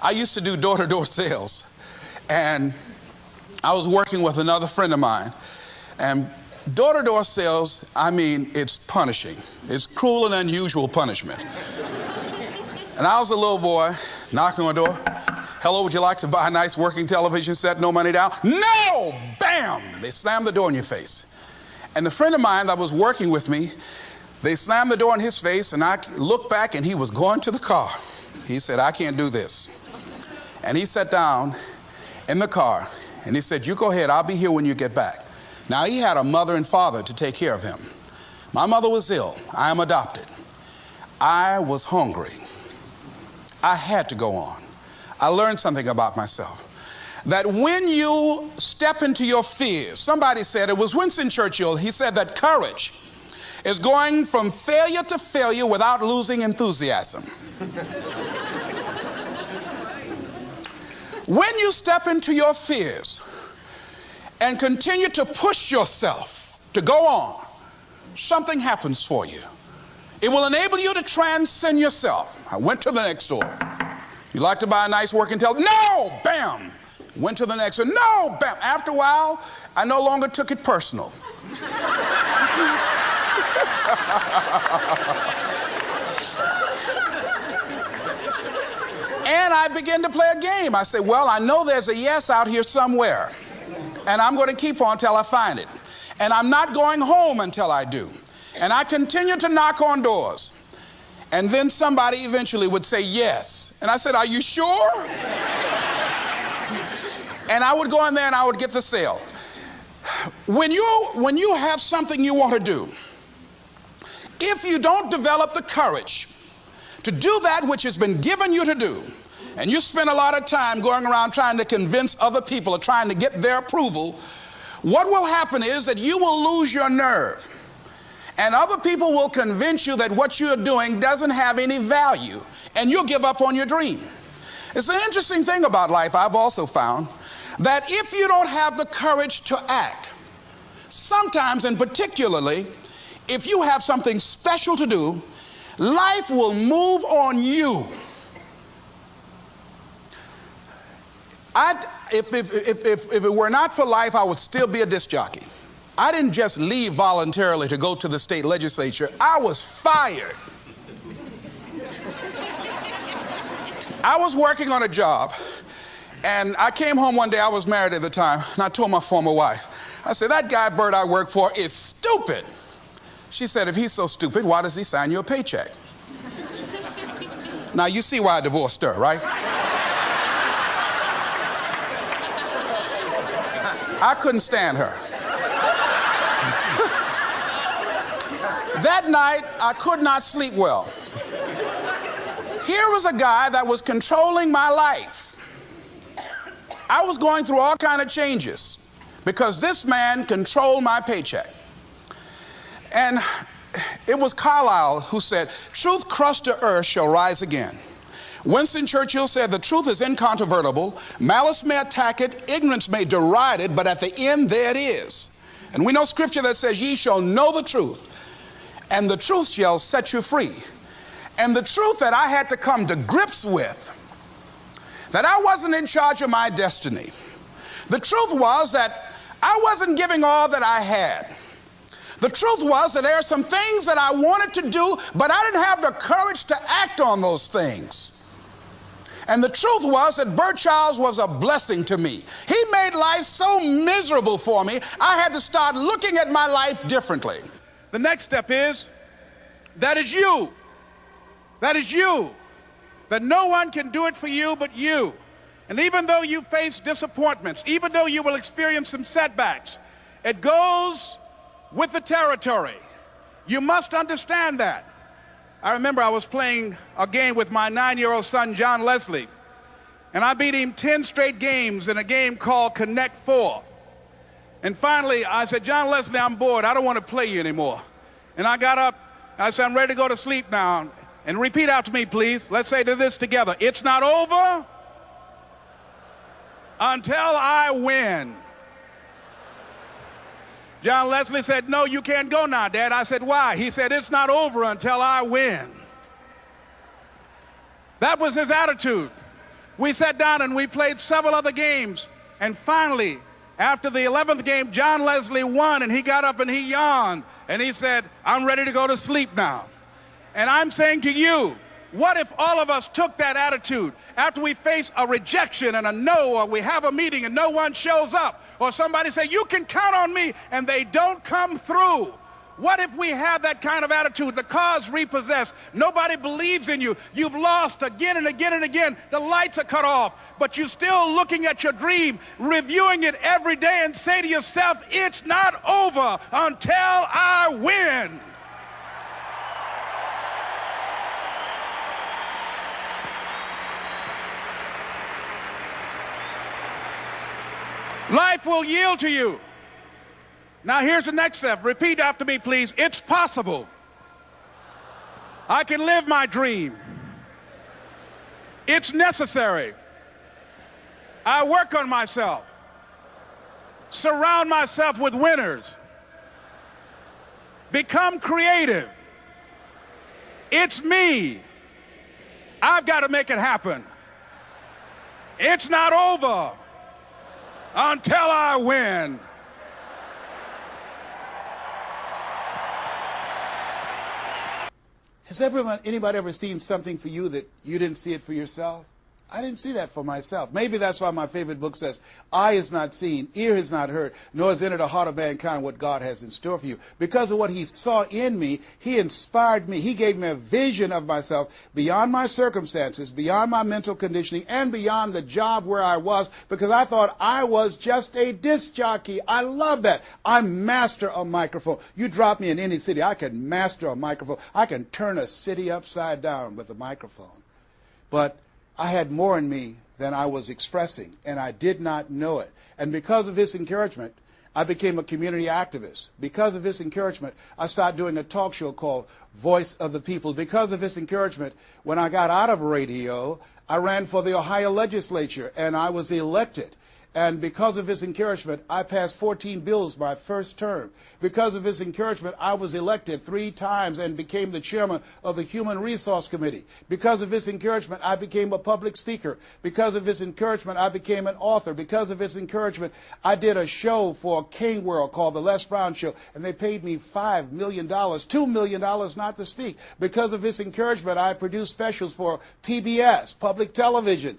I used to do door-to-door sales, and I was working with another friend of mine, and door-to-door sales, I mean, it's punishing. It's cruel and unusual punishment. And I was a little boy knocking on the door. Hello, would you like to buy a nice working television set? No money down? No! Bam! They slammed the door in your face. And the friend of mine that was working with me, they slammed the door in his face, and I looked back, and he was going to the car. He said, I can't do this. And he sat down in the car, and he said, you go ahead, I'll be here when you get back. Now, he had a mother and father to take care of him. My mother was ill. I am adopted. I was hungry. I had to go on. I learned something about myself. That when you step into your fears, somebody said, it was Winston Churchill, he said that courage is going from failure to failure without losing enthusiasm. When you step into your fears and continue to push yourself to go on, something happens for you. It will enable you to transcend yourself. I went to the next door. You like to buy a nice working television? No! Bam! Went to the next one. No! Bam! After a while, I no longer took it personal. And I began to play a game. I said, well, I know there's a yes out here somewhere, and I'm going to keep on until I find it. And I'm not going home until I do. And I continued to knock on doors. And then somebody eventually would say yes. And I said, are you sure? And I would go in there and I would get the sale. When you have something you want to do, if you don't develop the courage to do that which has been given you to do, and you spend a lot of time going around trying to convince other people or trying to get their approval, what will happen is that you will lose your nerve. And other people will convince you that what you're doing doesn't have any value, and you'll give up on your dream. It's an interesting thing about life, I've also found, that if you don't have the courage to act, sometimes, and particularly, if you have something special to do, life will move on you. If it were not for life, I would still be a disc jockey. I didn't just leave voluntarily to go to the state legislature. I was fired. I was working on a job, and I came home one day. I was married at the time, and I told my former wife, I said, that guy Bert I work for is stupid. She said, if he's so stupid, why does he sign you a paycheck? Now, you see why I divorced her, right? I couldn't stand her. That night, I could not sleep well. Here was a guy that was controlling my life. I was going through all kinds of changes because this man controlled my paycheck. And it was Carlyle who said, truth crushed to earth shall rise again. Winston Churchill said, the truth is incontrovertible. Malice may attack it, ignorance may deride it, but at the end there it is. And we know scripture that says, ye shall know the truth, and the truth shall set you free. And the truth that I had to come to grips with, that I wasn't in charge of my destiny. The truth was that I wasn't giving all that I had. The truth was that there are some things that I wanted to do, but I didn't have the courage to act on those things. And the truth was that Bert Childs was a blessing to me. He made life so miserable for me, I had to start looking at my life differently. The next step is, that is you. That is you. That no one can do it for you but you. And even though you face disappointments, even though you will experience some setbacks, it goes with the territory. You must understand that. I remember I was playing a game with my 9-year-old son, John Leslie, and I beat him 10 straight games in a game called Connect 4. And finally, I said, John Leslie, I'm bored. I don't want to play you anymore. And I got up. I said, I'm ready to go to sleep now. And repeat out to me, please. Let's say this together. It's not over until I win. John Leslie said, no, you can't go now, Dad. I said, why? He said, it's not over until I win. That was his attitude. We sat down and we played several other games. And finally, after the 11th game, John Leslie won, and he got up and he yawned. And he said, I'm ready to go to sleep now. And I'm saying to you, what if all of us took that attitude after we face a rejection and a no, or we have a meeting and no one shows up, or somebody say, you can count on me, and they don't come through? What if we have that kind of attitude? The car's repossessed. Nobody believes in you. You've lost again and again and again. The lights are cut off, but you're still looking at your dream, reviewing it every day, and say to yourself, it's not over until I win. Life will yield to you. Now here's the next step. Repeat after me, please. It's possible. I can live my dream. It's necessary. I work on myself. Surround myself with winners. Become creative. It's me. I've got to make it happen. It's not over until I win. Has anybody ever seen something for you that you didn't see it for yourself? I didn't see that for myself. Maybe that's why my favorite book says, eye has not seen, ear has not heard, nor has entered the heart of mankind what God has in store for you. Because of what he saw in me, he inspired me. He gave me a vision of myself beyond my circumstances, beyond my mental conditioning, and beyond the job where I was, because I thought I was just a disc jockey. I love that. I master a microphone. You drop me in any city, I can master a microphone. I can turn a city upside down with a microphone. But I had more in me than I was expressing, and I did not know it. And because of his encouragement, I became a community activist. Because of his encouragement, I started doing a talk show called Voice of the People. Because of his encouragement, when I got out of radio, I ran for the Ohio legislature, and I was elected. And because of his encouragement, I passed 14 bills my first term. Because of his encouragement, I was elected 3 times and became the chairman of the Human Resource Committee. Because of his encouragement, I became a public speaker. Because of his encouragement, I became an author. Because of his encouragement, I did a show for King World called The Les Brown Show, and they paid me $5 million, $2 million not to speak. Because of his encouragement, I produced specials for PBS, public television.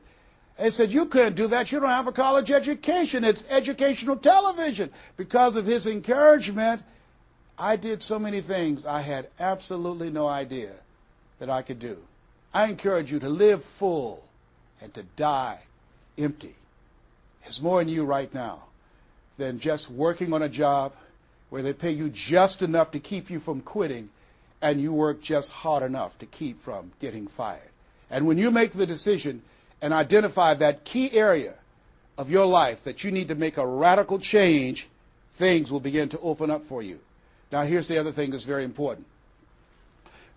They said, you couldn't do that. You don't have a college education. It's educational television. Because of his encouragement, I did so many things I had absolutely no idea that I could do. I encourage you to live full and to die empty. There's more in you right now than just working on a job where they pay you just enough to keep you from quitting, and you work just hard enough to keep from getting fired. And when you make the decision and identify that key area of your life that you need to make a radical change, things will begin to open up for you. Now, here's the other thing that's very important.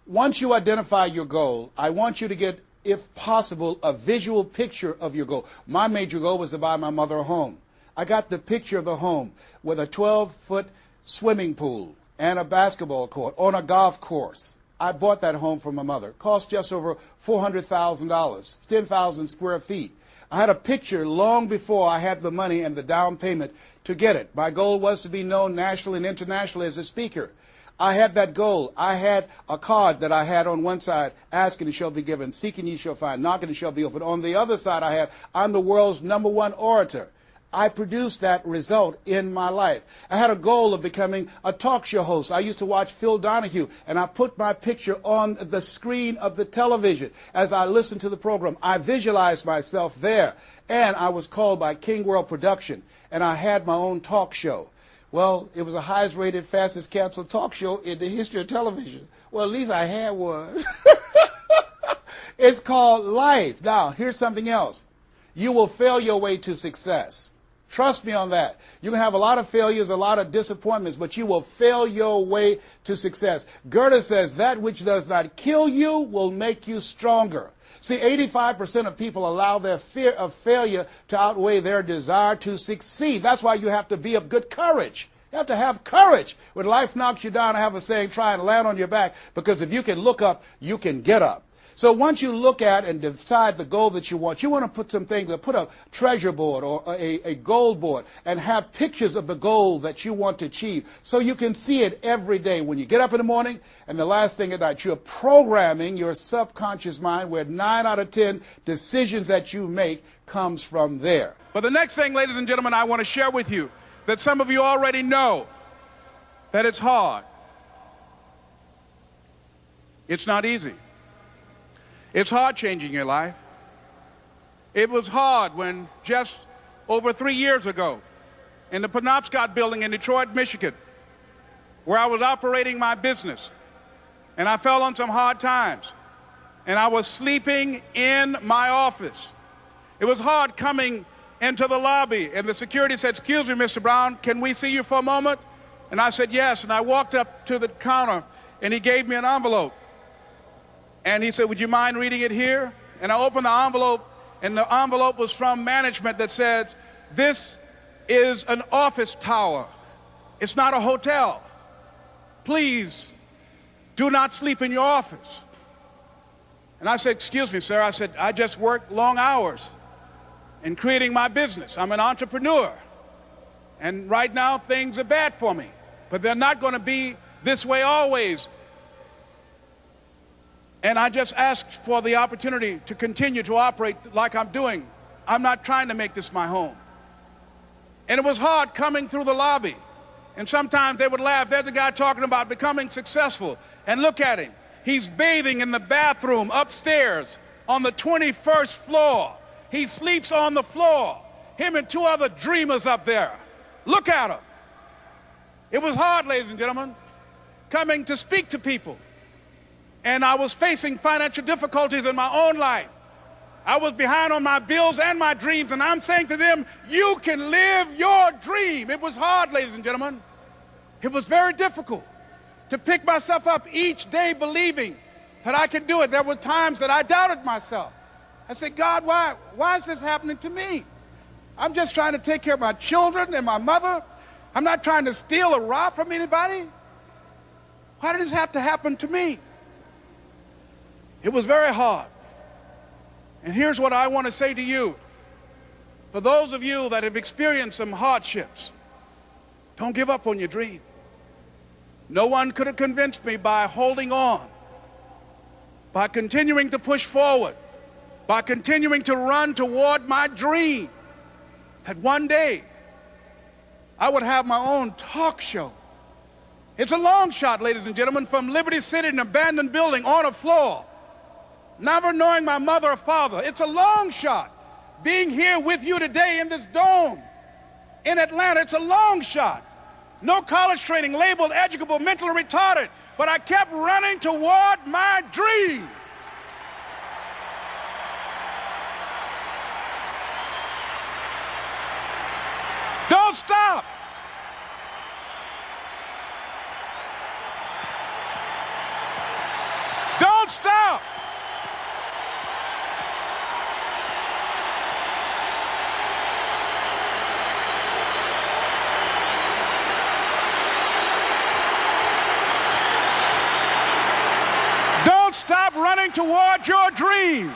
Once you identify your goal, I want you to get, if possible, a visual picture of your goal. My major goal was to buy my mother a home. I got the picture of the home with a 12-foot swimming pool and a basketball court on a golf course. I bought that home for my mother. It cost just over $400,000, 10,000 square feet. I had a picture long before I had the money and the down payment to get it. My goal was to be known nationally and internationally as a speaker. I had that goal. I had a card that I had on one side, asking it shall be given, seeking ye shall find, knocking it shall be opened. On the other side I had, I'm the world's #1 orator. I produced that result in my life. I had a goal of becoming a talk show host. I used to watch Phil Donahue, and I put my picture on the screen of the television. As I listened to the program, I visualized myself there, and I was called by King World Production, and I had my own talk show. Well, it was the highest rated, fastest canceled talk show in the history of television. Well, at least I had one. It's called life. Now, here's something else. You will fail your way to success. Trust me on that. You can have a lot of failures, a lot of disappointments, but you will fail your way to success. Goethe says, that which does not kill you will make you stronger. See, 85% of people allow their fear of failure to outweigh their desire to succeed. That's why you have to be of good courage. You have to have courage. When life knocks you down, I have a saying, try and land on your back, because if you can look up, you can get up. So once you look at and decide the goal that you want to put some things, put a treasure board or a goal board and have pictures of the goal that you want to achieve so you can see it every day when you get up in the morning and the last thing at night. You're programming your subconscious mind where 9 out of 10 decisions that you make comes from there. But the next thing, ladies and gentlemen, I want to share with you that some of you already know that it's hard. It's not easy. It's hard changing your life. It was hard when just over 3 years ago in the Penobscot building in Detroit, Michigan, where I was operating my business, and I fell on some hard times, and I was sleeping in my office. It was hard coming into the lobby, and the security said, "Excuse me, Mr. Brown, can we see you for a moment?" And I said, "Yes," and I walked up to the counter, and he gave me an envelope. And he said, "Would you mind reading it here?" And I opened the envelope, and the envelope was from management that said, "This is an office tower. It's not a hotel. Please do not sleep in your office." And I said, "Excuse me, sir." I said, "I just work long hours in creating my business. I'm an entrepreneur. And right now, things are bad for me. But they're not going to be this way always. And I just asked for the opportunity to continue to operate like I'm doing. I'm not trying to make this my home." And it was hard coming through the lobby. And sometimes they would laugh. There's a guy talking about becoming successful. And look at him. He's bathing in the bathroom upstairs on the 21st floor. He sleeps on the floor. Him and 2 other dreamers up there. Look at him. It was hard, ladies and gentlemen, coming to speak to people. And I was facing financial difficulties in my own life. I was behind on my bills and my dreams, and I'm saying to them, "You can live your dream." It was hard, ladies and gentlemen. It was very difficult to pick myself up each day believing that I could do it. There were times that I doubted myself. I said, "God, why is this happening to me? I'm just trying to take care of my children and my mother. I'm not trying to steal or rob from anybody. Why did this have to happen to me?" It was very hard. And here's what I want to say to you. For those of you that have experienced some hardships, don't give up on your dream. No one could have convinced me by holding on, by continuing to push forward, by continuing to run toward my dream, that one day I would have my own talk show. It's a long shot, ladies and gentlemen, from Liberty City, an abandoned building on a floor, never knowing my mother or father. It's a long shot. Being here with you today in this dome in Atlanta, it's a long shot. No college training, labeled educable, mentally retarded, but I kept running toward my dream. Don't stop. Don't stop. Don't stop running toward your dream.